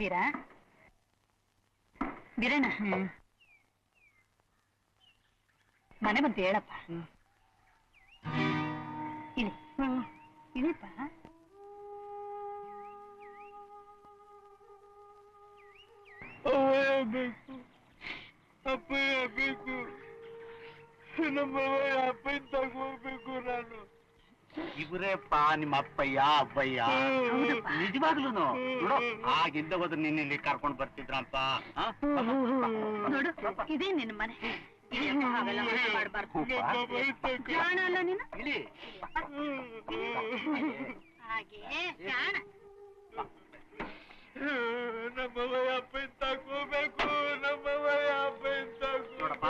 ಬೀರಾ ಬೀರಣ್ಣ ಮನೆ ಬಂತು ಹೇಳಪ್ಪ. ಇಳಿ ಇಳಿಯಪ್ಪ. ಬೇಕು ಅಪ್ಪಯ್ಯ ಬೇಕು, ನಮ್ಮ ಅಪ್ಪಯ್ಯ ತಗೋಬೇಕು ನಾನು. ಇವರೇಪ್ಪ ನಿಮ್ಮ ಅಪ್ಪಯ್ಯ ಅಬ್ಬಯ್ಯ. ನಿಜವಾಗ್ಲೂ ನೋಡು, ಆಗಿಂದ ಹೋದ್ರೆ ನಿನ್ನ ಇಲ್ಲಿ ಕರ್ಕೊಂಡು ಬರ್ತಿದ್ರಪ್ಪ. ನೋಡು, ಇದೇ ನಿನ್ನ ಮನೆ. ಅವೆಲ್ಲ ಮಾಡಬಾರ್ದು. ಜಾಣ ಅಲ್ಲ ನೀನು. ಹಾಗೆ ಜಾಣ. ನಮ್ಮಯ್ಯ ಅಪ್ಪಯ್ಯ ತಗೋಬೇಕು, ನಮ್ಮಯ್ಯ ಅಪ್ಪಯ್ಯ ನೋಡಪ್ಪ,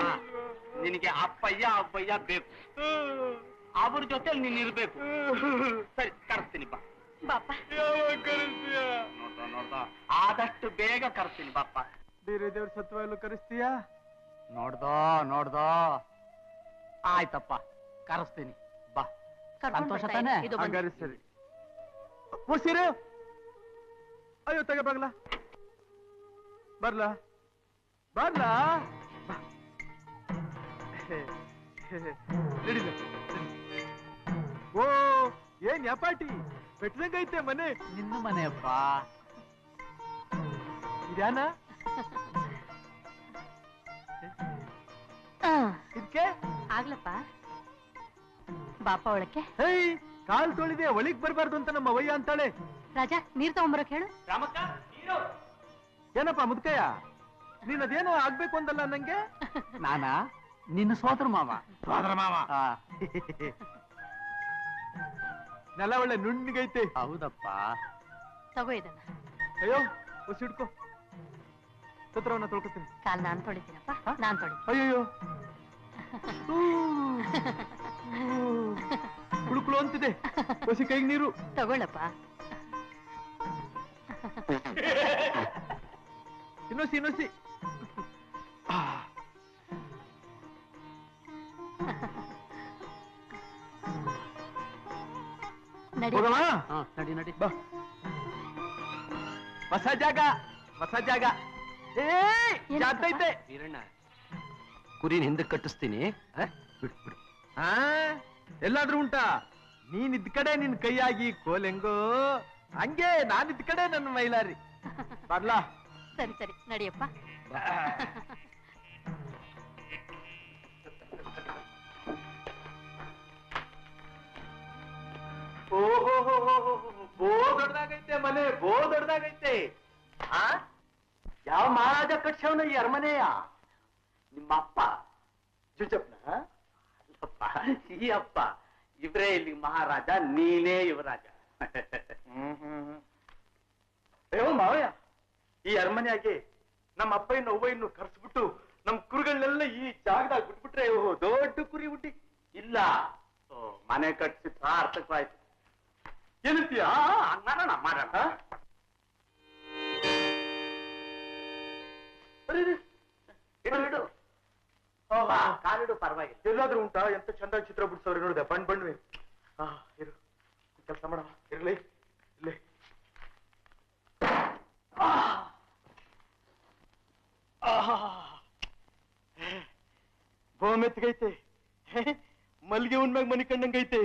ನಿನಗೆ ಅಪ್ಪಯ್ಯ ಅಬ್ಬಯ್ಯ ಬೇಕು, ಅವ್ರ ಜೊತೆ ನೀನ್ ಇರ್ಬೇಕು. ಸರಿ, ಕರೆಸ್ತೀನಿ ಬಾ. ಬಾಪ ಯಾವಾಗ ಕರೆಸ್ತೀಯ? ನೋಡ್ದ ಆದಷ್ಟು ಬೇಗ ಕರೆಸ್ತೀನಿ ಬಾಪ್ಪ. ಬೇರೆ ದೇವ್ರ ಸತ್ವ ಕರೆಸ್ತೀಯಾ? ನೋಡ್ದೋ ಆಯ್ತಪ್ಪ, ಕರೆಸ್ತೀನಿ ಬಾ. ಸಂತೋಷ ತಾನೆ? ಹಂಗಾರೆ ಸರಿ. ಸೀರೆ ಅಯ್ಯೋ ತಗೋಬಾಗ್ಲಾ, ಬರ್ಲಾ ಬರ್ಲಾ ನಡೀಲ. ಓ ಏನ್ ಯಾಪಾಟಿ ಬೆಟ್ಟದಂಗೈತೆ ಮನೆ. ನಿನ್ನ ಮನೆಯಪ್ಪ. ಇದ್ಯಾನ ಇದಕ್ಕೆ ಆಗ್ಲಪ್ಪ. ಬಾಪ ಒಳಕ್ಕೆ. ಹೇಯ್, ಕಾಲ್ ತೊಳಿದೆ ಒಳಿಗ್ ಬರ್ಬಾರ್ದು ಅಂತ ನಮ್ಮ ಅವ್ವಯ್ಯ ಅಂತಾಳೆ. ರಾಜಾ, ನೀರ್ ತಗೊಂಬರಕ್ ಹೇಳು. ಏನಪ್ಪ ಮುದ್ಕಯ್ಯ, ನೀನ್ ಅದೇನೋ ಆಗ್ಬೇಕು ಅಂದಲ್ಲ ನಂಗೆ. ನಾನಾ ನಿನ್ನ ಸೋದರ ಮಾವ. ನೆಲ ಒಳ್ಳೆ ನುಣ್ಣಗೈತೆ. ಹೌದಪ್ಪ. ತಗೋ ಇದನ್ನ. ಅಯ್ಯೋ ಹಿಡ್ಕೋ, ಸತ್ರವನ್ನ ತೊಳ್ಕೊತೀನಿ. ಕಾಲ್ ನಾನ್ ತೊಳಿತೀನಪ್ಪ, ನಾನ್ ತೊಳಿ. ಅಯ್ಯೋ ಕುಳುಕುಳು ಅಂತಿದೆ, ಹೊಸಿ ಕೈಗೆ ನೀರು ತಗೊಳ್ಳಪ್ಪ. ಇನ್ನೊಸಿ ನಡಿ ನಡಿ ಬಾ. ಹೊಸ ಜಾಗ ಜಾಗ್ತೈತೆ. ವೀರಣ್ಣ, ಕುರಿನ ಹಿಂದಕ್ಕೆ ಕಟ್ಟಿಸ್ತೀನಿ. ಬಿಡು. ಎಲ್ಲಾದ್ರೂ ಉಂಟಾ? ನೀನ್ ಇದ್ ಕಡೆ ನಿನ್ ಕೈಯಾಗಿ ಕೋಲೆಂಗೋ, ಹಂಗೆ ನಾನಿದ್ ಕಡೆ ನನ್ನ ಮೈಲಾರಿ. ಬರ್ಲಾ? ಸರಿ ಸರಿ, ನಡಿಯಪ್ಪ. ಓಹೋ ದೊಡ್ಡದಾಗೈತೆ ಮನೆ ಬೋ ದೊಡ್ಡದಾಗೈತೆ. ಆ ಯಾವ ಮಹಾರಾಜ ಕಟ್ಸವನ ಈ ಅರಮನೆಯ? ನಿಮ್ಮ ಅಪ್ಪ ಜುಜಪ್ಪನ? ಅಲ್ಲಪ್ಪ, ಈ ಅಪ್ಪ. ಇವ್ರೇ ಇಲ್ಲಿ ಮಹಾರಾಜ, ನೀನೇ ಯುವರಾಜ. ಅಯ್ಯೋ ಮಾವಯ್ಯ, ಈ ಅರಮನೆಯಾಗೆ ನಮ್ಮ ಅಪ್ಪಯ್ಯನ ಅವ್ವಯ್ಯನ್ನು ಕರ್ಸ್ಬಿಟ್ಟು ನಮ್ ಕುರಿಗಳನ್ನೆಲ್ಲ ಈ ಜಾಗದಾಗ ಬಿಟ್ಬಿಟ್ರೆ ದೊಡ್ಡ ಕುರಿ ಹುಟ್ಟಿ ಇಲ್ಲ. ಮನೆ ಕಟ್ಸಿ ಸಾರ್ಥಕವಾಯ್ತು. ಏನಂತೀಯ? ಮಾಡೋಣ ಮಾಡೋಣ. ಇಡು ಕಾಲಿಡು, ಪರವಾಗಿಲ್ಲ. ಎಲ್ಲಾದ್ರೂ ಉಂಟಾ? ಎಂತ ಚಂದ ಚಿತ್ರ ಬಿಡ್ಸವ್ರೆ ನೋಡಿದೆ, ಬಣ್ಣ ಬಣ್ಣವೆ. ಇರು, ಕೆಲಸ ಮಾಡ, ಇರ್ಲಿ ಇರ್ಲಿ. ಗೋಮೆತ್ಗೈತೆ, ಮಲ್ಗೆ ಉಣ್ಮ್ಯಾಗ ಮನಿ ಕಂಡಂಗೈತೆ.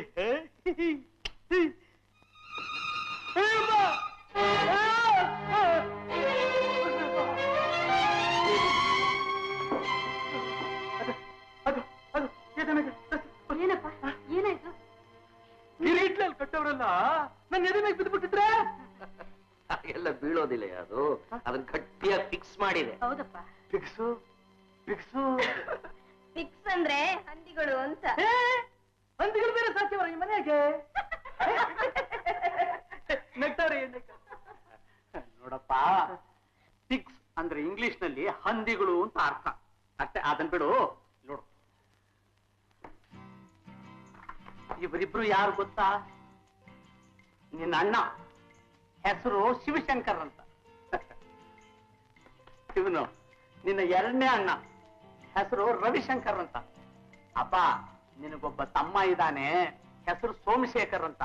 ಏನಪ್ಪ, ಏನಾಯ್ತು? ಗಿರೀಟ್ಲಲ್ಲಿ ಕಟ್ಟವ್ರಲ್ಲ, ನನ್ನ ಎದೆ ಮೇಲೆ ಬಿದ್ದುಬಿಟ್ಟಿದ್ರೆ ಹಾಗೆಲ್ಲ ಬೀಳೋದಿಲ್ಲ. ಅದು ಅದನ್ನ ಗಟ್ಟಿಯಾಗಿ ಫಿಕ್ಸ್ ಮಾಡಿದೆ. ಹೌದಪ್ಪ. ಫಿಕ್ಸು ಫಿಕ್ಸು ಫಿಕ್ಸ್ ಅಂದ್ರೆ ಹಂದಿಗಳು ಅಂತ. ಹಂದಿಗಳು ಬೇರೆ ಸಾಕ್ಯವರ ಈ ಮನೆಯಾಗೆ? ನೆಕ್ತಾರೆ. ನೋಡಪ್ಪ, ಫಿಕ್ಸ್ ಅಂದ್ರೆ ಇಂಗ್ಲಿಷ್ ನಲ್ಲಿ ಹಂದಿಗಳು ಅಂತ ಅರ್ಥ ಅಷ್ಟೇ. ಅದನ್ ಬಿಡು. ನೋಡು, ಇವರಿಬ್ರು ಯಾರು ಗೊತ್ತಾ? ನಿನ್ನ ಅಣ್ಣ ಹೆಸರು ಶಿವಶಂಕರ್ ಅಂತ. ಇವನು ನಿನ್ನ ಎರಡನೇ ಅಣ್ಣ, ಹೆಸರು ರವಿಶಂಕರ್ ಅಂತ. ಅಪ್ಪ, ನಿನಗೊಬ್ಬ ತಮ್ಮ ಇದ್ದಾನೆ, ಹೆಸರು ಸೋಮಶೇಖರ್ ಅಂತ.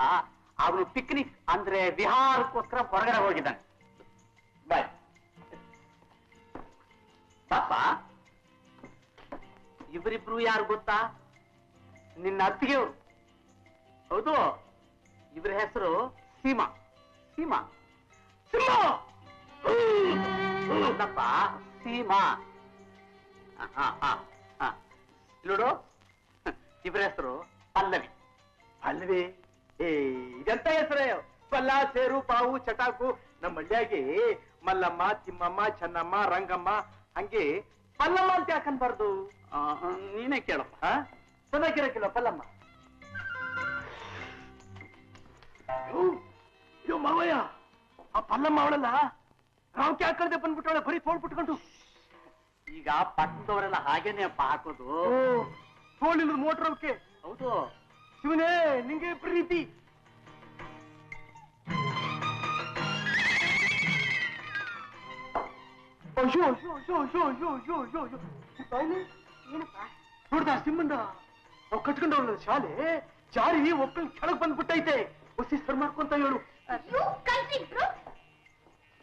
ಅವನು ಪಿಕ್ನಿಕ್ ಅಂದ್ರೆ ವಿಹಾರಕ್ಕೋಸ್ಕರ ಹೊರಗಡೆ ಹೋಗಿದ್ದಾನೆ. ಬಾಯ್ ಪಾಪ. ಇವರಿಬ್ರು ಯಾರು ಗೊತ್ತಾ? ನಿನ್ನ ಅತ್ತಿಗೆಯವರು. ಹೌದು, ಇವ್ರ ಹೆಸರು ಸೀಮಾ. ಸೀಮಾ ಸೀಮಾ ಅಲ್ಲಪ್ಪ, ಸೀಮಾ. ನೋಡು, ಇವ್ರ ಹೆಸರು ಪಲ್ಲವಿ. ಪಲ್ಲವಿ? ಇದೆಂತ ಹೆಸರೇ? ಪಲ್ಲ, ಸೇರು, ಪಾವು, ಚಟಾಕು. ನಮ್ಮ ಹಳ್ಳಿಯಾಗಿ ಮಲ್ಲಮ್ಮ, ತಿಮ್ಮಮ್ಮ, ಚೆನ್ನಮ್ಮ, ರಂಗಮ್ಮ, ಹಂಗೆ ಪಲ್ಲಮ್ಮ ಅಂತ ಯಾಕನ್ಬಾರ್ದು? ನೀನೇ ಕೇಳಪ್ಪ. ಚೆನ್ನಾಗಿರಕ್ಕಿಲ್ಲ ಪಲ್ಲಮ್ಮ? ಯೋ ಮಾವಯ್ಯ, ಆ ಪಲ್ಲಮ್ಮ ಅವಳಲ್ಲ, ರಾವ್ಕೆ ಹಾಕಳ್ದೆ ಬಂದ್ಬಿಟ್ಟವಳೆ, ಬರೀ ತೋಳ್ಬಿಟ್ಕೊಂಡು. ಈಗ ಪಟ್ಟದವರೆಲ್ಲ ಹಾಗೇನೆ ಅಪ್ಪ ಹಾಕೋದು. ತೋಳಿಲ್ಲ ಮೋಟ್ರ್ ಅವಕ್ಕೆ. ಹೌದು. ಶಿವನೇ ನಿಂಗೆ ಪ್ರೀತಿ. ಅಯ್ಯೋ ಅಯ್ಯೋ ಅಯ್ಯೋ ಅಯ್ಯೋ ಅಯ್ಯೋ ಅಯ್ಯೋ ಅಯ್ಯೋ ಅಯ್ಯೋ. ಏನಪ್ಪ? ನೋಡ್ದ ಸಿಮ್ಮಂದ ನಾವು ಕಟ್ಕೊಂಡವಳ ಶಾಲೆ ಜಾರಿ ಒಕ್ಕಲ್ ಕೆಳಗ್ ಬಂದ್ಬಿಟ್ಟೈತೆ. ಹೊಸಿ ಸರ್ ಮಾಡ್ಕೊಂತ ಹೇಳು.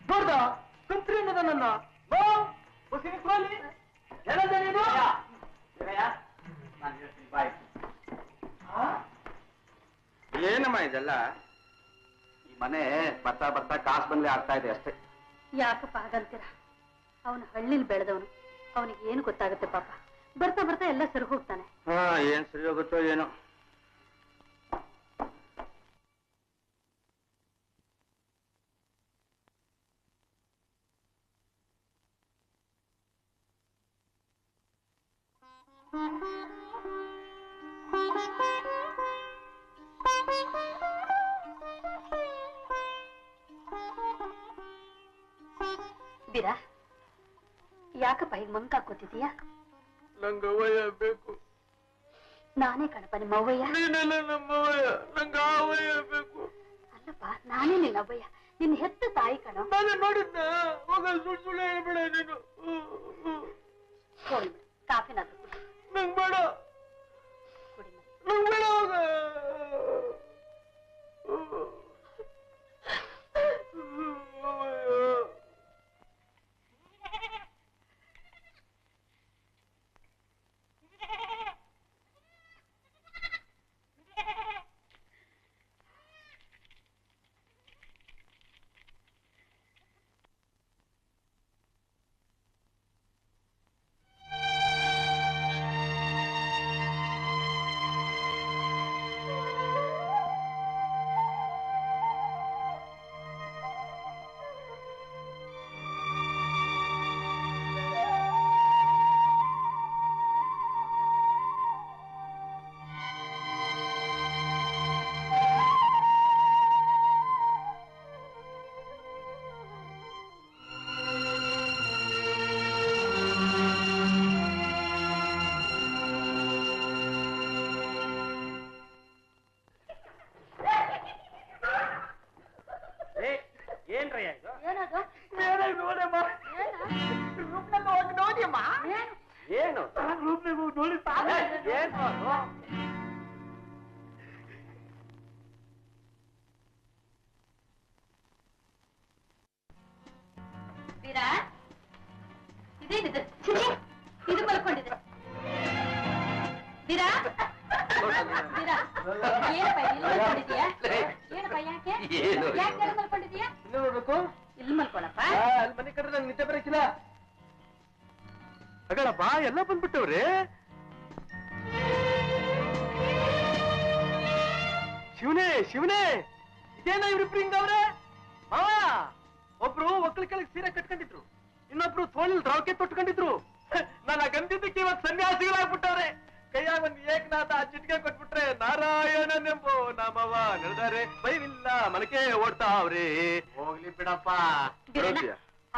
ನೋಡ್ದ ಕಂತ್ರಿ ಅನ್ನದ ನನ್ನ ಹೊಸಿ ಏನಮ್ಮ ಇದೆಲ್ಲ? ಈ ಮನೆ ಬರ್ತಾ ಬರ್ತಾ ಕಾಸು ಬಂದ್ಲೆ ಆಗ್ತಾ ಇದೆ ಅಷ್ಟೇ. ಯಾಕಪ್ಪ ಹಾಗಂತೀರ? ಅವನು ಹಳ್ಳಿಲ್ ಬೆಳೆದವನು, ಅವನಿಗೆ ಏನು ಗೊತ್ತಾಗುತ್ತೆ ಪಾಪ. ಬರ್ತಾ ಬರ್ತಾ ಎಲ್ಲ ಸರಿ ಹೋಗ್ತಾನೆ. ಏನ್ ಸರಿ ಹೋಗುತ್ತೋ ಏನೋ. ಬೀರಾ, ಯಾಕಪ್ಪ ಈಗ ಮಂಕಾಕೋತಿದೀಯಾ? ನಂಗೆ ಅವಯ್ಯ ಬೇಕು. ನಾನೇ ಕಣಪ್ಪ ನಿಮ್ಮ ಅವ್ವಯ್ಯ. ನೀನೆಲ್ಲ ನಮ್ಮವಯ್ಯ, ನಂಗೆ ಅವಯ್ಯ ಬೇಕು. ಅಲ್ಲಪ್ಪ, ನಾನೇ ನಿನ್ನ ಅವ್ವಯ್ಯ, ನಿನ್ನ ಹೆತ್ತ ತಾಯಿ ಕಣ. ನಾನು ನೋಡಿದ್ನ, ಹೋಗಲ್ ಸುಳ್ಳು ಸುಳ್ಳು ಹೇಳ್ಬೇಡ ನೀನು. ಕಾಫಿನಾದ್ರು ಕುಡಿ. ನಂಗೆ ಬೇಡ, ಕುಡಿ. ನಂಗೆ ಬೇಡ. ಹೋಗ ಏನು ಅದು? ವೀರಾ, ಇದೇನಿದೆ? ಇದು ಮಲ್ಕೊಂಡಿದೆ. ವೀರಾ, ವೀರಾ, ಏನಪ್ಪ ಇಲ್ಲಿ ಮಲ್ಕೊಂಡಿದ್ಯಾ? ಏನಪ್ಪ ಯಾಕೆ? ಯಾಕೆ ಮಲ್ಕೊಂಡಿದ್ಯಾ? ಇಲ್ಲಿ ನೋಡ್ಬೇಕು. ಇಲ್ಲಿ ಮಲ್ಕೊಳಪ್ಪ. ಅಲ್ಲಿ ಮನೆ ಕಡೆ ನಂಗೆ ನಿದ್ದೆ ಬರಕಿಲ್ಲ. ಅಗಳಪ್ಪ ಎಲ್ಲ ಬಂದ್ಬಿಟ್ಟವ್ರೆ. ಶಿವನೇ ಶಿವನೇ, ಇದೇನ ಇವ್ರಿಬ್ರು ಹಿಂಗವ್ರೆ? ಮಾವ, ಒಬ್ರು ಒಕ್ಕಳ ಕೆಳಗೆ ಸೀರೆ ಕಟ್ಕೊಂಡಿದ್ರು, ಇನ್ನೊಬ್ರು ತೋಳಲ್ ದ್ರವಕ್ಕೆ ತೊಟ್ಕೊಂಡಿದ್ರು. ನಾನು ಗಂಧಿದ್ದಕ್ಕೆ ಇವತ್ತು ಸನ್ಯಾಸಿಗಳಾಗ್ಬಿಟ್ಟವ್ರೆ. ಕೈಯಾಗ ಒಂದು ಏಕನಾಥ ಚಿಟಿಕೆ ಕೊಟ್ಬಿಟ್ರೆ ನಾರಾಯಣನೆಂಬೋ ನಾಮವ ನಡೆದಾರೆ, ಭಯವಿಲ್ಲ ಮನಕೆ ಓಡ್ತಾವ್ರೆ. ಹೋಗ್ಲಿ ಬಿಡಪ್ಪ.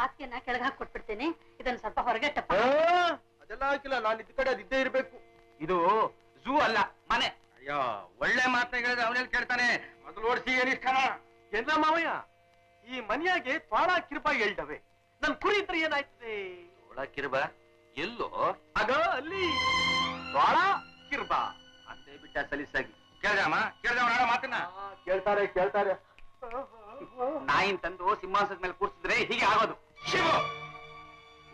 ಹಾಸ್ಯನ ಕೆಳಗೆ ಹಾಕಿ ಕೊಟ್ಬಿಡ್ತೇನೆ, ಇದನ್ನ ಸ್ವಲ್ಪ ಹೊರಗೆ ಟಪ್ಪ. ಅದೆಲ್ಲ ಹಾಕಿಲ್ಲ, ನಾನು ಇದ್ ಕಡೆ ಅದಿದ್ದೇ ಇರ್ಬೇಕು. ಇದು ಝೂ ಅಲ್ಲ, ಮನೆ. ಅಯ್ಯೋ, ಒಳ್ಳೆ ಮಾತನ್ನ ಹೇಳಿದ್ರೆ ಅವನೇಲಿ ಕೇಳ್ತಾನೆ. ಮೊದಲು ಓಡಿಸಿ ಏನಿಷ್ಟಾನ ಎಲ್ಲ ಮಾವಯ್ಯ, ಈ ಮನೆಯಾಗೆ ತ್ವಾಳ ಕಿರುಬ ಹೇಳ್ದವೆ. ನನ್ ಕುರಿ ಇದ್ರೆ ಏನಾಯ್ತದೆ? ಒಳಕಿರ್ಬ ಎಲ್ಲೋ ಆಗ ಅಲ್ಲಿ ತ್ವಾಳ ಕಿರ್ಬ ಅಂತೆ ಬಿಟ್ಟ ಸಲೀಸಾಗಿ. ಕೇಳ್ದಮ್ಮ, ಕೇಳ್ದವ ನಾಡ ಮಾತನ್ನ. ಕೇಳ್ತಾರೆ ಕೇಳ್ತಾರೆ. ನಾಯಿನ್ ತಂದು ಸಿಂಹಾಸನದ ಮೇಲೆ ಕೂರ್ಸಿದ್ರೆ ಹೀಗೆ ಆಗೋದು. ಶಿವು,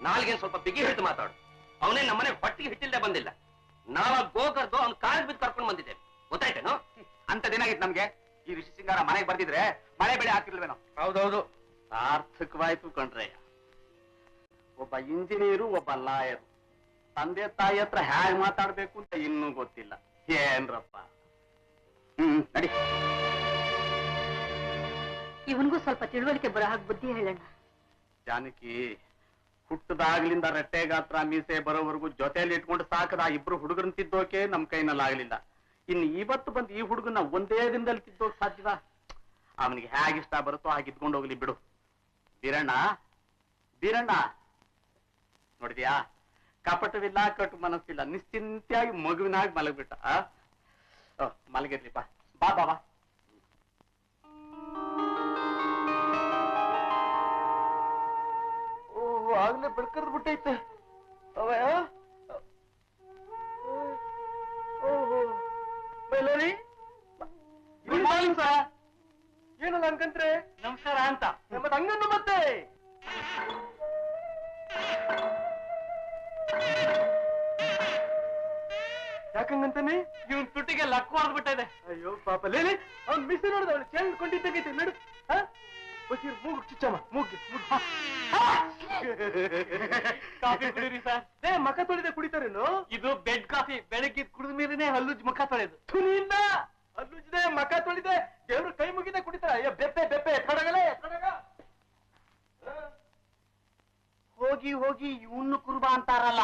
ನಾಲ್ಗೆ ಸ್ವಲ್ಪ ಬಿಗಿ ಹಿಡಿದು ಮಾತಾಡು. ಅವನೇ ನಮ್ಮನೆ ಹೊಟ್ಟಿಗೆ ಹಿಟ್ಟಿಲ್ದೆ ಬಂದಿಲ್ಲ. ನಾವ ಗೋಕರ್ದು ಅವ್ನ ಕಾಲಿಗೆ ಬಿದ್ದು ಕರ್ಕೊಂಡು ಬಂದಿದ್ದೇವೆ, ಗೊತ್ತಾಯ್ತೇನು? ಅಂತದೇನಾಗಿತ್ತು ನಮ್ಗೆ? ಈ ಋಷಿ ಸಿಂಗಾರ ಮನೆಗೆ ಬರ್ದಿದ್ರೆ ಮಳೆ ಬೆಳೆ ಹಾಕಿರ್ಲ್ವೇನೋ. ಹೌದೌದು, ಸಾರ್ಥಕವಾಯ್ತು ಕಣ್ರೆ. ಒಬ್ಬ ಇಂಜಿನಿಯರು, ಒಬ್ಬ ಲಾಯರು, ತಂದೆ ತಾಯಿ ಹತ್ರ ಹೇಗೆ ಮಾತಾಡ್ಬೇಕು ಅಂತ ಇನ್ನೂ ಗೊತ್ತಿಲ್ಲ. ಏನ್ರಪ್ಪ. ನಡಿ. ಇವನ್ಗೂ ಸ್ವಲ್ಪ ತಿಳುವಳಿಕೆ ಬರೋ ಹಾಗೆ ಬುದ್ಧಿ ಹೇಳೋಣ. ಜಾನಕಿ, ಹುಟ್ಟದಾಗ್ಲಿಂದ ರಟ್ಟೆ ಗಾತ್ರ ಮೀಸೆ ಬರೋವರೆಗೂ ಜೊತೆಯಲ್ಲಿ ಇಟ್ಕೊಂಡು ಸಾಕದ ಇಬ್ರು ಹುಡುಗರನ್ನ ತಿದ್ದೋಕೆ ನಮ್ ಕೈನಲ್ಲಿ ಆಗ್ಲಿಲ್ಲ. ಇನ್ನು ಇವತ್ತು ಬಂದು ಈ ಹುಡುಗನ ಒಂದೇ ದಿನದಲ್ಲಿ ತಿದ್ದೋಕ್ ಸಾಧ್ಯವ? ಅವನಿಗೆ ಹೇಗಿಷ್ಟ ಬರುತ್ತೋ ಹಾಗೆ ಇದ್ಕೊಂಡು ಹೋಗ್ಲಿ ಬಿಡು. ಬೀರಣ್ಣ, ಬೀರಣ್ಣ, ನೋಡಿದ್ಯಾ? ಕಪಟವಿಲ್ಲ, ಕಟು ಮನಸ್ಸಿಲ್ಲ, ನಿಶ್ಚಿಂತೆಯಾಗಿ ಮಗುವಿನಾಗಿ ಮಲಗ್ಬಿಟ್ಟ. ಮಲಗಿರ್ಲಿ ಬಾ. ಬಾ ಬಾ ಬಾ. ಆಗ್ಲೇ ಬೆಳ್ಕರ್ದ್ ಬಿಟ್ಟೈತೆ ಅವಯ್ಯ. ಬೈಲರಿ ಏನಲ್ಲ ಅನ್ಕಂತ್ರೆ ನಮಸ್ಕಾರ ಅಂತ. ಮತ್ತೆ ಹಂಗನ್ನು ಮತ್ತೆ ಯಾಕಂಗಂತಾನೆ? ಇವನ್ ತುಟಿಗೆ ಲಕ್ಕು ಆಗ್ಬಿಟ್ಟಿದೆ. ಅಯ್ಯೋ ಪಾಪ, ಲೇಲಿ ಅವ್ನ್ ಮಿಸ್ ನೋಡ್ದ, ಅವಳು ಕೇಳ್ಕೊಂಡಿದ್ದಾಗೈತೆ ನಡು. ಬಸೀರ್ ಮೂಗು ಚುಚ್ಚಮ್ಮ, ಮೂಗಿ ಕಾಫಿ ಕುಡೀರಿ ಸರ್. ಮಕ ತೊಳಿದೆ ಕುಡಿತಾರೇನು? ಇದು ಬೆಡ್ ಕಾಫಿ. ಬೆಳಗ್ಗೆ ಕುಡಿದ ಮೇಲೆನೆ ಹಲ್ಲುಜ್ ಮುಖ ತೊಳೆದು. ತುನಿಯಿಂದ ಹಲ್ಲುಜ್ದೆ, ಮಕ ತೊಳಿದೆ, ದೇವ್ರ ಕೈ ಮುಗಿದೆ ಕುಡಿತಾರ. ಅಯ್ಯೋ ಬೆಪ್ಪೆ ಬೆಪ್ಪೆ, ತೊಡಗಲೇ ತೊಡಗ. ಹೋಗಿ ಹೋಗಿ ಇವನು ಕುರುಬ ಅಂತಾರಲ್ಲ,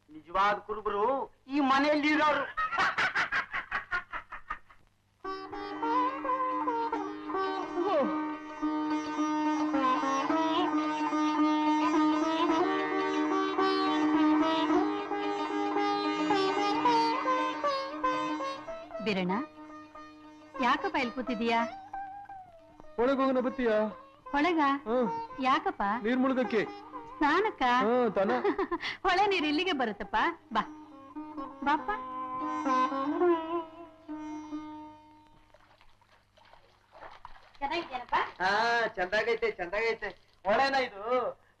ನಿಜವಾದ ಕುರುಬರು ಈ ಮನೆಯಲ್ಲಿ ಇರೋರು. ಬೀರಣ್ಣ, ಯಾಕಪ್ಪ ಇಲ್ಲಿ ಕೂತಿದೀಯಾ? ಒಳಗೋಗನ ಬತ್ತೀಯ? ಹೊಳೆಗ? ಯಾಕಪ್ಪ? ನೀರ್ ಮುಳುಗಕ್ಕೆ. ಸ್ನಾನಕ್ಕ? ಹೊಳೆ ನೀರು ಇಲ್ಲಿಗೆ ಬರುತ್ತಪ್ಪ. ಬಾ ಬಾಪ. ಚೆನ್ನಾಗಿದ್ದೇನಪ್ಪ? ಚಂದಾಗೈತೆ ಚಂದಾಗೈತೆ. ಹೊಳೆನ ಇದು?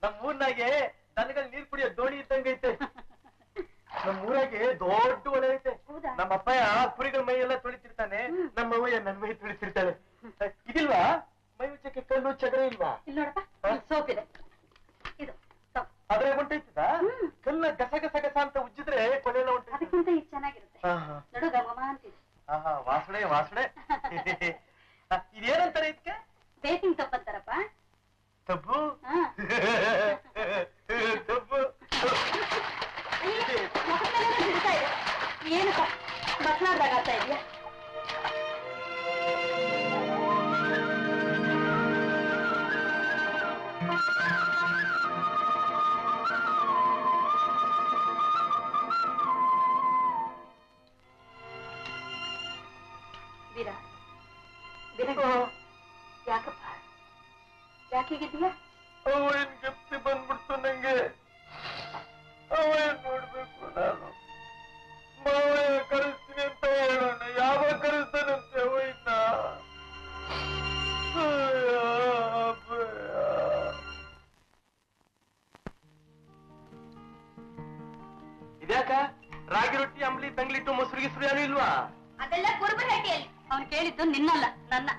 ನಮ್ ಊರ್ನಾಗೆ ದನಗಳು ನೀರ್ ಕುಡಿಯೋ ದೋಣಿ ಇದ್ದಂಗೈತೆ. ನಮ್ ಊರಾಗೆ ದೊಡ್ಡ ಹೊಳೆ ಐತೆ. ನಮ್ಮ ಅಪ್ಪಯ್ಯ ಕುರಿಗಳ ಮೈ ಎಲ್ಲ ತೊಳಿತಿರ್ತಾನೆ, ನಮ್ಮ ಅವ್ವಯ್ಯ ನನ್ ಮೈ ತೊಳಿತಿರ್ತಾಳೆ. ಇದಿಲ್ವಾ ಮೈ ಉಚ್ಚಕ್ಕೆ ಕಲ್ಲು ಚಗರೆ ಇಲ್ವಾ? ಇಲ್ಲಿ ನೋಡಪ್ಪ, ಸೋಪ್ ಇದೆ. ಇದು ಅದ್ರ ಹೊಂಟೈತದ? ಕಲ್ಲ ಗಸ ಗಸ ಗಸ ಅಂತ ಉಜ್ಜಿದ್ರೆ ಕೊನೆಲ್ಲ ಹೊಂಟೈತೆ. ಅದಕ್ಕಿಂತ ಇದು ಚೆನ್ನಾಗಿರುತ್ತೆ. ನೋಡು ಗಮಮ ಅಂತಿದೆ. ವಾಸನೆ ವಾಸನೆ. ಇದೇನಂತಾರೆ ಇದಕ್ಕೆ? ಬೇಕಿಂಗ್ ತಪ್ಪು ಅಂತಾರಪ್ಪ. ತಬ್ಬು ತಬ್ಬು. ಏನಪ್ಪ ಬಸ್ನಾಡ್ದಾಗ ಆಗ್ತಾ ಇದೆಯಾ? ವೀರ, ಯಾಕಪ್ಪ ಯಾಕೀಗಿದೀಯಾ? ಅವನ್ ಗಪ್ತಿ ಬಂದ್ಬಿಡ್ತು ನಂಗೆ. ಅವನ್ ನೋಡ್ಬೇಕು ನಾನು. ರಾಗಿ ರೊಟ್ಟಿ ಅಂಬ್ಲಿ ತಂಗ್ಲಿಟ್ಟು ಮೊಸರು ಗಿಸ್ರು ಏನೂ ಇಲ್ವಾ? ಅದೆಲ್ಲ ಕುರುಬರಹಟ್ಟಿಯಲ್ಲಿ. ಅವ್ನು ಕೇಳಿದ್ದು ನಿನ್ನಲ್ಲ ನನ್ನ.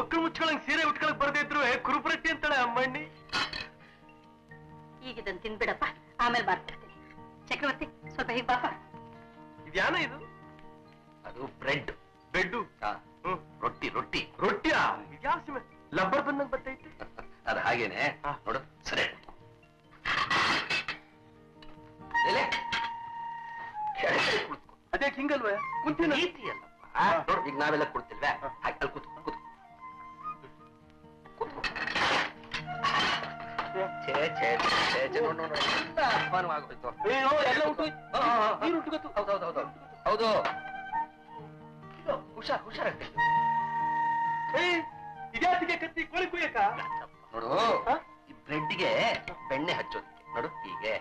ಒಕ್ಕಳು ಮುಚ್ಕೊಳಂಗ್ ಸೀರೆ ಉಟ್ಕೊಳಕ್ ಬರ್ದೇ ಇದ್ರು ಕುರುಪರಟ್ಟಿ ಅಂತಾಳೆ ಅಮ್ಮಣ್ಣಿ. ಈಗ ಇದನ್ನು ತಿನ್ಬಿಡಪ್ಪ, ಆಮೇಲೆ ಮಾಡ್ತಿರ್ತೀನಿ. ಚಕ್ರವರ್ತಿ ಸ್ವಲ್ಪ ಹೀಗೆ ಪಾಪ. ಇದ್ಯಾನ ಇದು? ಅದು ಬ್ರೆಡ್. ಬೆಡ್ಡು? ರೊಟ್ಟಿ ರೊಟ್ಟಿ. ರೊಟ್ಟಿಯಾ? ಇದ್ಯಾವ ಸಿಮೆ ಲಬ್ಬರ್ ಬಂದಂಗ್ ಬರ್ತೈತಿ. ಅದು ಹಾಗೇನೆ ನೋಡು. ಸರಿ ಅದ್ಯಾಕೆ ಹಿಂಗಲ್ವ? ಕುಂತಿನ ರೀತಿ ಅಲ್ಲಪ್ಪ. ನೋಡು ಈಗ ನಾವೆಲ್ಲ ಕೊಡ್ತಿಲ್ವೇ ಹಾಗೆ ಅಲ್ಲಿ ಕೂತು ಕೂತು. ಛೇ ಛೇ ಛೇ ಛೇ ನೋಡು ನೋಡು ಎಲ್ಲ ಅಪಮಾನವಾಗೋಯ್ತು. ಎಲ್ಲ ಉಂಟು. ನೀರು ಉಂಟು. ಹೌದೌದೌದು ಹೌದು. ಹುಷಾರ್ ಹುಷಾರಾಗ್ತದೆ. ಇದ್ಯಾತಿಗೆ ಕತ್ತಿ ಕೋಳಿ ಕುಯ್ಯಕ? ನೋಡು ಈ ಬ್ರೆಡ್ಗೆ ಬೆಣ್ಣೆ ಹಚ್ಚೋದಕ್ಕೆ ನೋಡು ಹೀಗೆ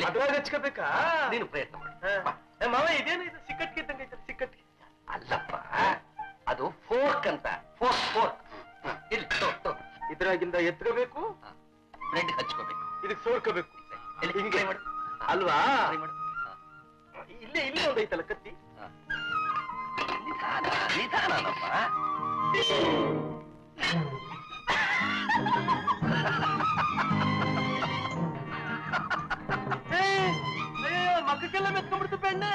ಅದ್ರಾಗ ಹಚ್ಕೋಬೇಕಾ? ನೀನು ಪ್ರಯತ್ನ ಮಾಡು. ಮಾವ ಇದೇನು ಇದು ಸಿಕ್ಕಟ್ಗೆ ಇದ್ದಂಗೈತೆ? ಸಿಕ್ಕಟ್ಗೆ ಅಲ್ಲಪ್ಪ, ಅದು ಫೋರ್ಕ್ ಅಂತ. ಫೋರ್ಕ್ ಫೋರ್ಕ್ ಇಲ್ಲಿ ಇದ್ರಾಗಿಂದ ಎತ್ಕೋಬೇಕು, ಬ್ರೆಡ್ ಹಚ್ಕೋಬೇಕು, ಇದಕ್ಕೆ ಸೋರ್ಕೋಬೇಕು. ಹಿಂಗೆ ಮಾಡು ಅಲ್ವಾ? ಮಾಡು. ಇಲ್ಲೇ ಇಲ್ಲೇ ಒಂದೈತಲ್ಲ ಕತ್ತಿ. ನಿಧಾನ ನಿಧಾನಪ್ಪ. ಮಕ್ಕಕ್ಕೆಲ್ಲ ಮೆತ್ಕೊಂಡ್ಬಿಡ್ತು ಬೆಣ್ಣೆ.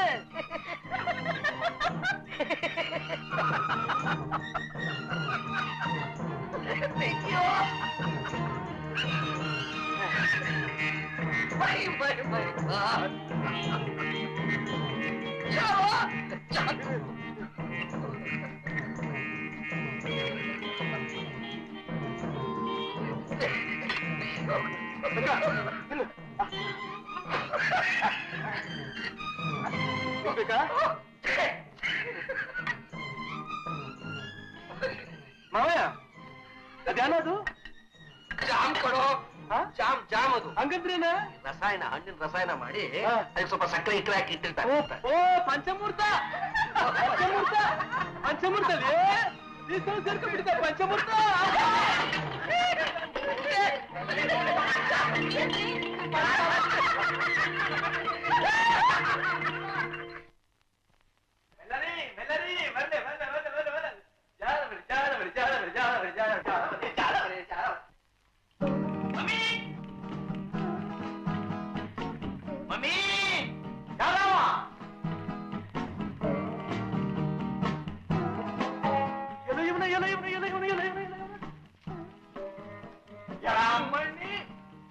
ಮಾವಯ್ಯ ಅದ್ಯಾನದು? ಜಾಮ್ ಕೊಡೋ. ಜಾಮ್ ಜಾಮ್ ಅದು. ಹಂಗಂದ್ರೇನ? ರಸಾಯನ, ಹಣ್ಣಿನ ರಸಾಯನ ಮಾಡಿ ಅದಕ್ಕೆ ಸ್ವಲ್ಪ ಸಕ್ಕರೆ ಇಟ್ಟು ಹಾಕಿ ಇಟ್ಟಿರ್ತಾರೆ. ಓ ಪಂಚಮೂರ್ತ. ಪಂಚಮೂರ್ತ ಪಂಚಮೂರ್ತಲ್ಲಿ ಸೇರ್ಕೊಂಡ್ಬಿಡ್ತ ಪಂಚಮೂರ್ತ.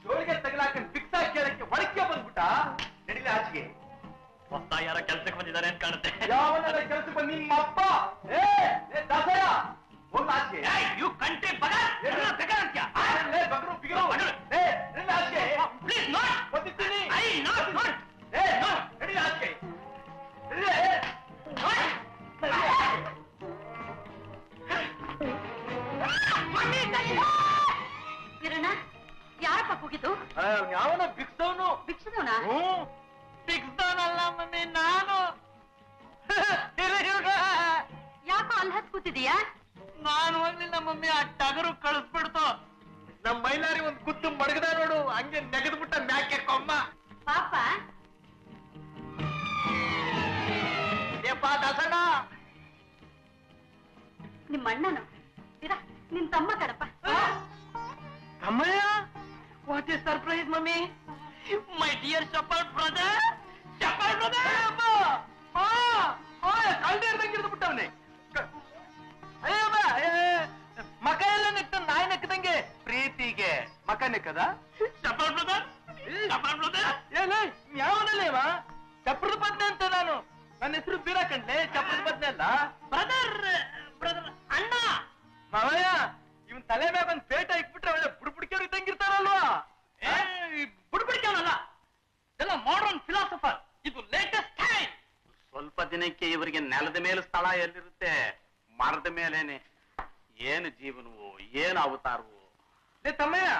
ಜೋಳಿಗೆ ತಗಲಾಕೊಂಡು ಫಿಕ್ಸ್ ಆಗಿ ಕೇಳಕ್ಕೆ ಹೊರಕ್ಕೆ ಬಂದ್ಬಿಟ್ಟ. ನಡಿಲೆ ಆಚೆಗೆ. ಹೊಸ ಯಾರ ಕೆಲ್ಸಕ್ಕೆ ಬಂದಿದ್ದಾರೆ ಅಂತ ಕಾಣುತ್ತೆ. ಯಾವನ್ನೆಲ್ಲ ಕೆಲಸಕ್ಕೆ ಬಂದು ನಿಮ್ಮ ಅಪ್ಪ ದಾಸಯ್ಯ ಹೋಗ್ಲ ಆಚೆಗೆ. ಯು ಕಂಟೆ ಬಗ ಬಗರು ಬಿಗರು ಆಚೆಗೆ ಪ್ಲೀಸ್ ನಾಟ್ ಗೊತ್ತಿರ್ತೀನಿ. ಐ ನಾಟ್ ನಾಟ್ ನಡಿಲೆ ಆಚೆಗೆ. ಕಿರಣ, ಯಾರಪ್ಪ ಕೂಗಿದ್ದು? ಯಾವನ ಬಿಕ್ಸವನು? ಭಿಕ್ಷದವನ? ಬಿಕ್ಸವನಲ್ಲ ಮಮ್ಮಿ, ನಾನು. ಯಾಕೋ ಅಲ್ಲಿ ಹತ್ ಕೂತಿದೀಯಾ? ನಾನು ಹೋಗ್ಲಿಲ್ಲ ಮಮ್ಮಿ, ಆ ಟಗರು ಕಳಿಸ್ಬಿಡ್ತು. ನಮ್ ಮೈಲಾರಿ ಒಂದ್ ಕುತ್ತು ಮಡಗದ ನೋಡು, ಹಂಗೆ ನೆಗದ್ಬಿಟ್ಟ ಮ್ಯಾಕೆ ಕೊಮ್ಮ. ಪಾಪ ಏಪ್ಪ ದಾಸಣ್ಣ? ನಿಮ್ಮ ಅಣ್ಣನು ನಿನ್ ತಮ್ಮ ಕಣಪ್ಪ. ತಮ್ಮಯ್ಯ? What is surprise mummy? My dear shepherd brother. Shepherd brother ಕಳ್ದೆ ಇರ್ದಂಗೆ ಬಿಟ್ಟವನೆ. ಮಕ ಎಲ್ಲ ನೆಕ್ಕ ನಾಯಿ ನೆಕ್ಕದಂಗೆ ಪ್ರೀತಿಗೆ ಮಕ ನೆಕ್ಕದ. ಶಪರ್ಡ್ ಬ್ರದರ್ ಶಪರ್ಡ್ ಬ್ರದರ್ ಏನ ಯಾವನಲ್ಲೇವಾ? ಚಪ್ರದ ಬದ್ನೆ ಅಂತ ನಾನು. ನನ್ನ ಹೆಸರು ಬೀರ ಕಂಡ್ಲೆ, ಚಪ್ರದ ಬದ್ನೆ ಅಲ್ಲ. ಬ್ರದರ್ ಬ್ರದರ್ ಅಣ್ಣ. ಮಾವಯ್ಯ ಇವನ್ ತಲೆ ಮ್ಯಾಗ ಒಂದ್ ಪೇಟ ಇಟ್ಬಿಟ್ರೆ ಒಳ್ಳೆ ಬುಡ್ಬುಡ್ಕೆಯವ್ರು ಇದ್ದಂಗಿರ್ತಾರಲ್ವಾ? ಬುಡ್ಬುಡ್ಕೇವನಲ್ಲ, ಎಲ್ಲ ಮಾಡರ್ನ್ ಫಿಲಾಸಫರ್. ಇದು ಲೇಟೆಸ್ಟ್ ಟೈಮ್. ಸ್ವಲ್ಪ ದಿನಕ್ಕೆ ಇವರಿಗೆ ನೆಲದ ಮೇಲೆ ಸ್ಥಳ ಎಲ್ಲಿರುತ್ತೆ? ಮರದ ಮೇಲೇನೆ. ಏನು ಜೀವನವು, ಏನು ಅವತಾರವು. ತಮ್ಮಯ್ಯ,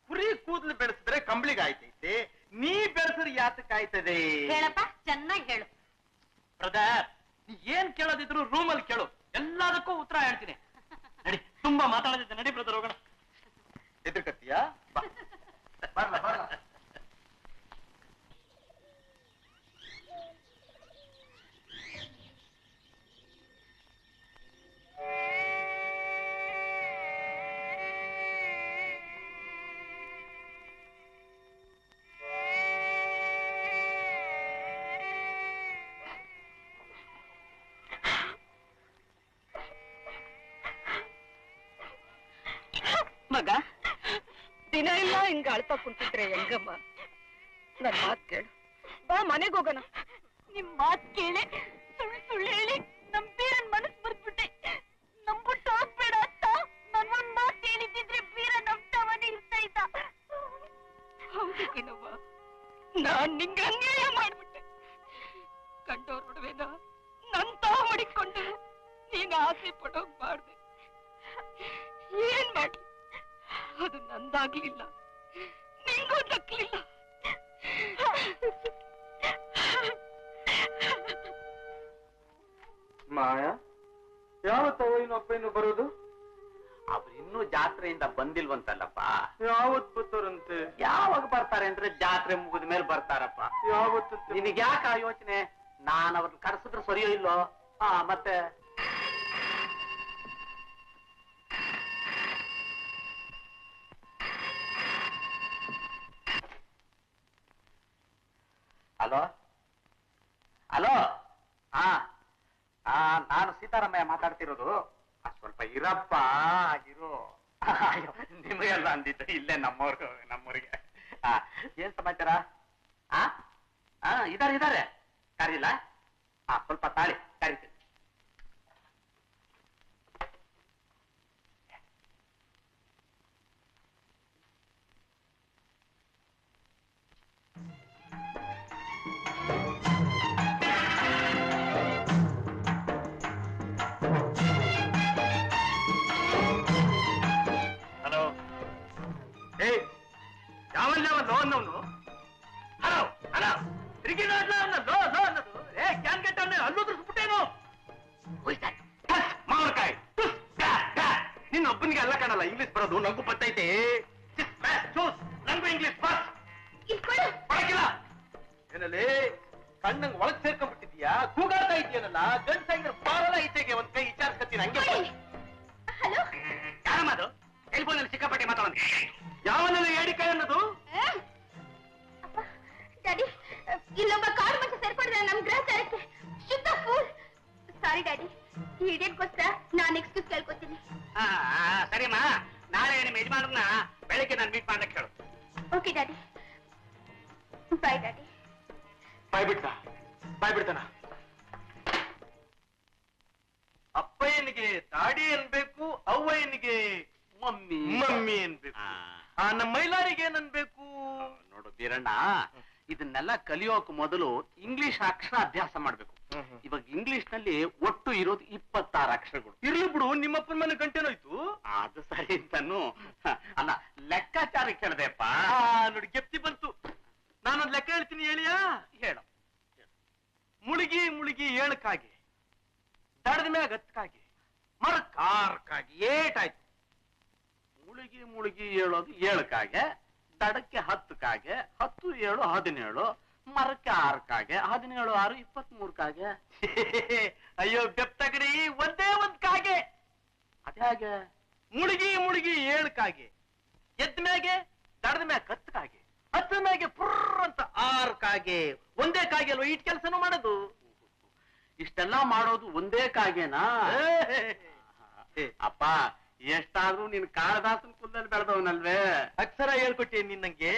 ಕುರಿ ಕೂದಲು ಬೆಳೆಸಿದ್ರೆ ಕಂಬಳಿಗೆ ಆಯ್ತೈತೆ, ನೀ ಬೆಳೆಸಿದ್ರೆ ಯಾತಕ್ಕೆ ಆಯ್ತದೆ? ಹೇಳಪ್ಪ, ಚೆನ್ನಾಗಿ ಹೇಳು. ಬ್ರದರ್, ನೀ ಏನ್ ಕೇಳೋದಿದ್ರು ರೂಮಲ್ಲಿ ಕೇಳು, ಎಲ್ಲದಕ್ಕೂ ಉತ್ತರ ಹೇಳ್ತೀನಿ. ನಡಿ, ತುಂಬಾ ಮಾತಾಡೋದಿದ್ದೆ, ನಡಿ ಬ್ರದರ್ ಹೋಗೋಣ. ಎದುರ್ಕತ್ತೀಯಾ? ಬರ್ಲ ಬರ್ಲ. ಮಗ ದಿನ ಇಲ್ಲ ಹಿಂಗ ಅಳ್ತಾ ಕುಂತಿದ್ರೆ ಹೆಂಗಮ್ಮ ನನ್ ಮಾತ್ ಕೇಳು ಬಾ ಮನೆಗೆ ಹೋಗೋಣ ನಿಮ್ ಮಾತ್ ಕೇಳಿ ಸುಳ್ಳು ಹೇಳಿ ನಮ್ ಬೀರನ್ ಮನಸ್ ಬರ್ದ್ಬಿಟ್ಟೆ ನಂಬಿಟ್ಟು ಹೋಗ್ಬೇಡ ಅಂತ ನನ್ನೊಂದ್ ಮಾತ್ ಹೇಳಿದ್ರೆ ಬೀರ ನಮ್ತವನೇ ಇರ್ತಾ ಇದ್ದ. ಹೌದು ಕಣವ್ವ ನಾನ್ ನಿಂಗೆ ಅನ್ಯಾಯ ಮಾಡ್ಬಿಟ್ಟೆ ಕಂಡೋರ್ ನಡುವೆನ ನನ್ ತಾವ್ ಮಡಿಕೊಂಡು ನೀನ್ ಆಸೆ ಪಡೋಗ್ ಮಾಡ್ದೆ ಏನ್ ಮಾಡ್ಲಿ ಅದು ನಂದಾಗ್ಲಿಲ್ಲ ನಿಂಗೂ ದಕ್ಲಿಲ್ಲ. ಮಾಯಾ ಯಾವತ್ತವ ಇನ್ನು ಅಪ್ಪ ಇನ್ನು ಬರೋದು? ಅವ್ರು ಇನ್ನೂ ಜಾತ್ರೆಯಿಂದ ಬಂದಿಲ್ವಂತಲ್ಲಪ್ಪ. ಯಾವತ್ ಬರ್ತಾರಂತೆ? ಯಾವಾಗ ಬರ್ತಾರೆ ಅಂದ್ರೆ ಜಾತ್ರೆ ಮುಗಿದ ಮೇಲೆ ಬರ್ತಾರಪ್ಪ. ಯಾವತ್ತಂತೆ? ನಿನಗೆ ಯಾಕೆ ಆ ಯೋಚನೆ? ನಾನು ಅವ್ರನ್ನ ಕರೆಸಿದ್ರೆ ಸರಿಯೋ ಇಲ್ಲೋ? ಮತ್ತೆ ಹಲೋ ಹಲೋ ನಾನು ಸೀತಾರಾಮಯ್ಯ ಮಾತಾಡ್ತಿರೋದು. ಸ್ವಲ್ಪ ಇರಪ್ಪ ಇರು. ನಿಮಗೆಲ್ಲ ಅಂದಿದ್ದೆ ಇಲ್ಲೇ ನಮ್ಮೂರಿಗೆ. ಏನ್ ಸಮಾಚಾರ? ಇದಾರೆ ಕರೀಲ? ಸ್ವಲ್ಪ ತಾಳಿ ಕರಿತೀನಿ. ಹಲೋ ಯಾವಲ್ಲ ಲೋ ಅನ್ನೋನು? ಹಲೋ ಹಲೋ ತಿರುಗಿ ಲೋ ಅನ್ನೋದು ಕ್ಯಾನ್ ಗೆಟ್ ಅಲ್ಲೋದ್ರಿಸ್ಬಿಟ್ಟೇನು? ಮಾವಿನಕಾಯಿ ನಿನ್ನೊಬ್ಬನಿಗೆ ಎಲ್ಲ ಕಾಣಲ್ಲ ಇಂಗ್ಲಿಷ್ ಬರೋದು. ನಂಗೂ ಬರ್ತೈತೆ, ನಂಗೂ ಇಂಗ್ಲಿಷ್ ಬರಕಿಲ್ಲ. ಏನಲ್ಲಿ ಕಣ್ಣಂಗ್ ಒಳಗ್ ಸೇರ್ಕೊಂಡ್ಬಿಟ್ಟಿದ್ಯಾ? ಕೂಗಾಡ್ತಾ ಇದೆಯಲ್ಲ ಗಂಡ್ಸಾಗಿದ್ರೆ ಬಾರಲ್ಲ ಈಚೆಗೆ ಒಂದ್ ಕೈ ವಿಚಾರಿಸ್ಕತ್ತೀನಿ. ಹಂಗೆ ಹಲೋ ಯಾರಮ್ಮದು ಟೆಲಿಫೋನಲ್ಲಿ ಸಿಕ್ಕಾಪಟ್ಟೆ ಮಾತಾಡ? ಯಾವನೆಲ್ಲ ಏಡಿಕಾಯಿ ಅನ್ನೋದು? ಡ್ಯಾಡಿ ಇಲ್ಲೊಬ್ಬ ಕಾರ್ ಮಚ್ಚ ಸೇರ್ಕೊಂಡಿದ್ದಾನೆ ನಮ್ ಗ್ರಹಚಾರಕ್ಕೆ. ಶುದ್ಧ ಫೂಲ್. ಸಾರಿ ಡ್ಯಾಡಿ, ಈ ಇಡಿಯಟ್ಗೋಸ್ಕರ ನಾನು ಎಕ್ಸ್ಕ್ಯೂಸ್ ಕೇಳ್ಕೊತೀನಿ. ಸರಿಮ್ಮ, ನಾಳೆ ನಿಮ್ಮ ಯಜಮಾನರನ್ನ ಬೆಳಿಗ್ಗೆ ನಾನು ಮೀಟ್ ಮಾಡಕ್ಕೆ ಹೇಳು. Okay daddy. Bye daddy. Bye ಬಿಡ್ತಾನ. ಅಪ್ಪಯ್ಯನಿಗೆ ದಾಡಿ ಅನ್ಬೇಕು, ಅವ್ವಯ್ಯನಿಗೆ ಮಮ್ಮಿ ಅನ್ಬೇಕು. ನಮ್ಮ ಮೈಲಾರಿಗೆ ಏನನ್ಬೇಕು? ನೋಡು ಬೀರಣ್ಣ, ಇದನ್ನೆಲ್ಲ ಕಲಿಯೋಕ್ ಮೊದಲು ಇಂಗ್ಲಿಷ್ ಅಕ್ಷರ ಅಭ್ಯಾಸ ಮಾಡ್ಬೇಕು. ಇವಾಗ ಇಂಗ್ಲಿಷ್ ನಲ್ಲಿ ಒಟ್ಟು ಇರೋದು 26 ಅಕ್ಷರಗಳು. ಇರ್ಲಿ ಬಿಡು, ನಿಮ್ಮಪ್ಪನ ಮನೆ ಗಂಟೆನೋಯ್ತು. ಅದು ಸರಿ ಅಂತಾನು ಅಲ್ಲ, ಲೆಕ್ಕಾಚಾರ ಕೇಳದೆಪ್ಪ. ನೋಡಿ ಗೆಪ್ತಿ ಬಂತು. ನಾನೊಂದ್ ಲೆಕ್ಕ ಹೇಳ್ತೀನಿ, ಹೇಳಿಯಾ? ಹೇಳು. ಮುಳುಗಿ ಮುಳುಗಿ ಏಳಕ್ಕಾಗಿ, ದಡದ ಮ್ಯಾಗ ಹತ್ತಕ್ಕಾಗಿ, ಮರಕ್ 6ಕ್ಕಾಗಿ ಏಟಾಯ್ತು. ಮುಳುಗಿ ಮುಳುಗಿ ಹೇಳೋದು 7ಕ್ಕಾಗೆ, ದಡಕ್ಕೆ 10ಕ್ಕಾಗೆ, 10 7 17, ಮರಕ್ಕೆ 6ಕ್ಕಾಗೆ, 17 6 23ಕ್ಕಾಗೆ. ಅಯ್ಯೋ ಬೆಪ್ತಗಡಿ, ಒಂದೇ ಒಂದ್ ಕಾಗೆ. ಅದ್ಯಾಗೆ? ಮುಳುಗಿ ಮುಳುಗಿ ಏಳಕ್ಕಾಗೆ, ಎದ್ದ ಮ್ಯಾಗೆ ದಡದ ಮ್ಯಾಗ 10ಕ್ಕಾಗೆ, 10 ಮ್ಯಾಗೆ ಪುರ್ರ ಅಂತ 6ಕ್ಕಾಗೆ. ಒಂದೇ ಕಾಗೆ ಅಲ್ವಾ ಇಟ್ ಕೆಲಸನೂ ಮಾಡೋದು? ಇಷ್ಟೆಲ್ಲಾ ಮಾಡೋದು ಒಂದೇ ಕಾಗೆನಾ? ಅಪ್ಪ, ಎಷ್ಟಾದ್ರೂ ನೀನ್ ಕಾಳದಾಸನ ಕುಲದಲ್ಲಿ ಬೆಳೆದವನಲ್ವೇ? ಅಕ್ಷರ ಹೇಳ್ಕೊಟ್ಟೆ ನಿನ್ನಂಗೆ.